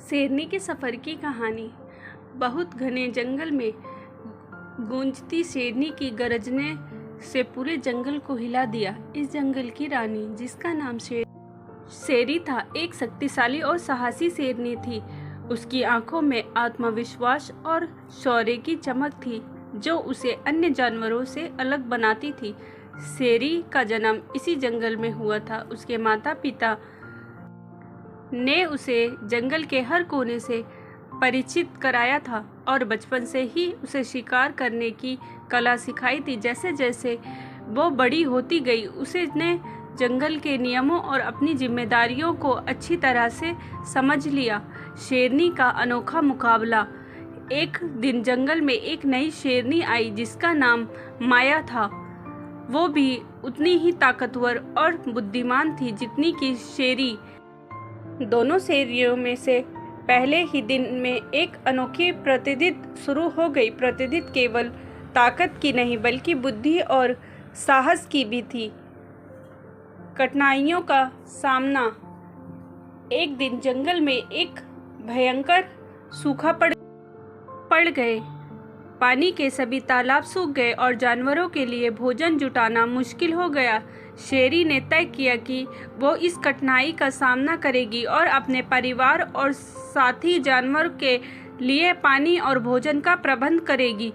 शेरनी के सफ़र की कहानी। बहुत घने जंगल में गूंजती शेरनी की गरजने से पूरे जंगल को हिला दिया। इस जंगल की रानी, जिसका नाम शेरी था, एक शक्तिशाली और साहसी शेरनी थी। उसकी आंखों में आत्मविश्वास और शौर्य की चमक थी, जो उसे अन्य जानवरों से अलग बनाती थी। शेरी का जन्म इसी जंगल में हुआ था। उसके माता पिता ने उसे जंगल के हर कोने से परिचित कराया था और बचपन से ही उसे शिकार करने की कला सिखाई थी। जैसे जैसे वो बड़ी होती गई, उसने जंगल के नियमों और अपनी जिम्मेदारियों को अच्छी तरह से समझ लिया। शेरनी का अनोखा मुकाबला। एक दिन जंगल में एक नई शेरनी आई, जिसका नाम माया था। वो भी उतनी ही ताकतवर और बुद्धिमान थी जितनी कि शेरी। दोनों शेरियों में से पहले ही दिन में एक अनोखी प्रतिद्वंद्विता शुरू हो गई। प्रतिद्वंद्विता केवल ताकत की नहीं, बल्कि बुद्धि और साहस की भी थी। कठिनाइयों का सामना। एक दिन जंगल में एक भयंकर सूखा पड़ गए। पानी के सभी तालाब सूख गए और जानवरों के लिए भोजन जुटाना मुश्किल हो गया। शेरी ने तय किया कि वो इस कठिनाई का सामना करेगी और अपने परिवार और साथी जानवर के लिए पानी और भोजन का प्रबंध करेगी।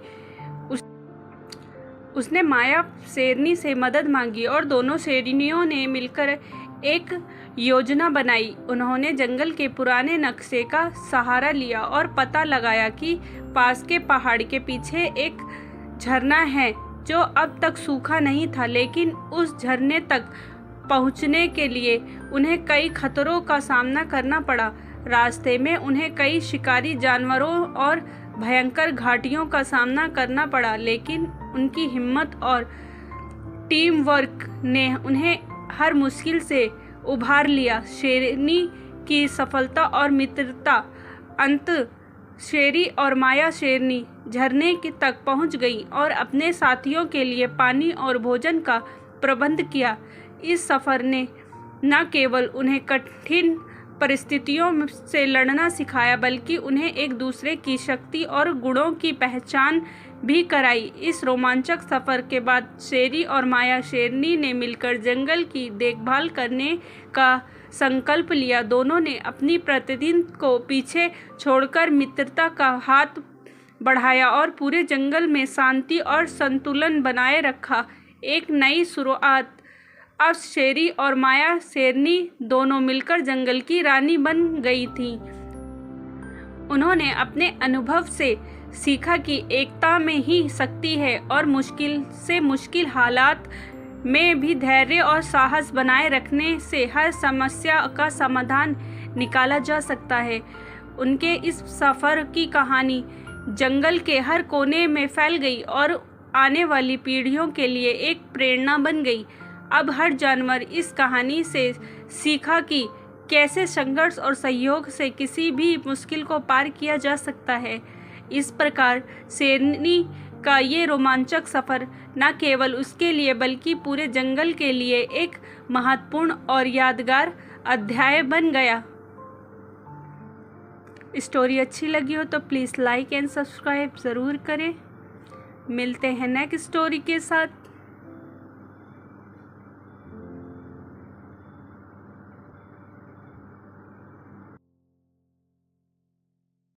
उसने माया शेरनी से मदद मांगी और दोनों शेरनियों ने मिलकर एक योजना बनाई। उन्होंने जंगल के पुराने नक्शे का सहारा लिया और पता लगाया कि पास के पहाड़ के पीछे एक झरना है जो अब तक सूखा नहीं था। लेकिन उस झरने तक पहुंचने के लिए उन्हें कई खतरों का सामना करना पड़ा। रास्ते में उन्हें कई शिकारी जानवरों और भयंकर घाटियों का सामना करना पड़ा, लेकिन उनकी हिम्मत और टीम वर्क ने उन्हें हर मुश्किल से उभार लिया। शेरनी की सफलता और मित्रता। अंत शेरी और माया शेरनी झरने तक पहुंच गई और अपने साथियों के लिए पानी और भोजन का प्रबंध किया। इस सफर ने न केवल उन्हें कठिन परिस्थितियों से लड़ना सिखाया, बल्कि उन्हें एक दूसरे की शक्ति और गुणों की पहचान भी कराई। इस रोमांचक सफर के बाद शेरी और माया शेरनी ने मिलकर जंगल की देखभाल करने का संकल्प लिया। दोनों ने अपनी प्रतिद्वंदी को पीछे छोड़कर मित्रता का हाथ बढ़ाया और पूरे जंगल में शांति और संतुलन बनाए रखा। एक नई शुरुआत। अब शेरी और माया शेरनी दोनों मिलकर जंगल की रानी बन गई थीं। उन्होंने अपने अनुभव से सीखा कि एकता में ही शक्ति है और मुश्किल से मुश्किल हालात में भी धैर्य और साहस बनाए रखने से हर समस्या का समाधान निकाला जा सकता है। उनके इस सफ़र की कहानी जंगल के हर कोने में फैल गई और आने वाली पीढ़ियों के लिए एक प्रेरणा बन गई। अब हर जानवर इस कहानी से सीखा कि कैसे संघर्ष और सहयोग से किसी भी मुश्किल को पार किया जा सकता है। इस प्रकार शेरनी का ये रोमांचक सफ़र न केवल उसके लिए बल्कि पूरे जंगल के लिए एक महत्वपूर्ण और यादगार अध्याय बन गया। स्टोरी अच्छी लगी हो तो प्लीज़ लाइक एंड सब्सक्राइब ज़रूर करें। मिलते हैं नेक्स्ट स्टोरी के साथ।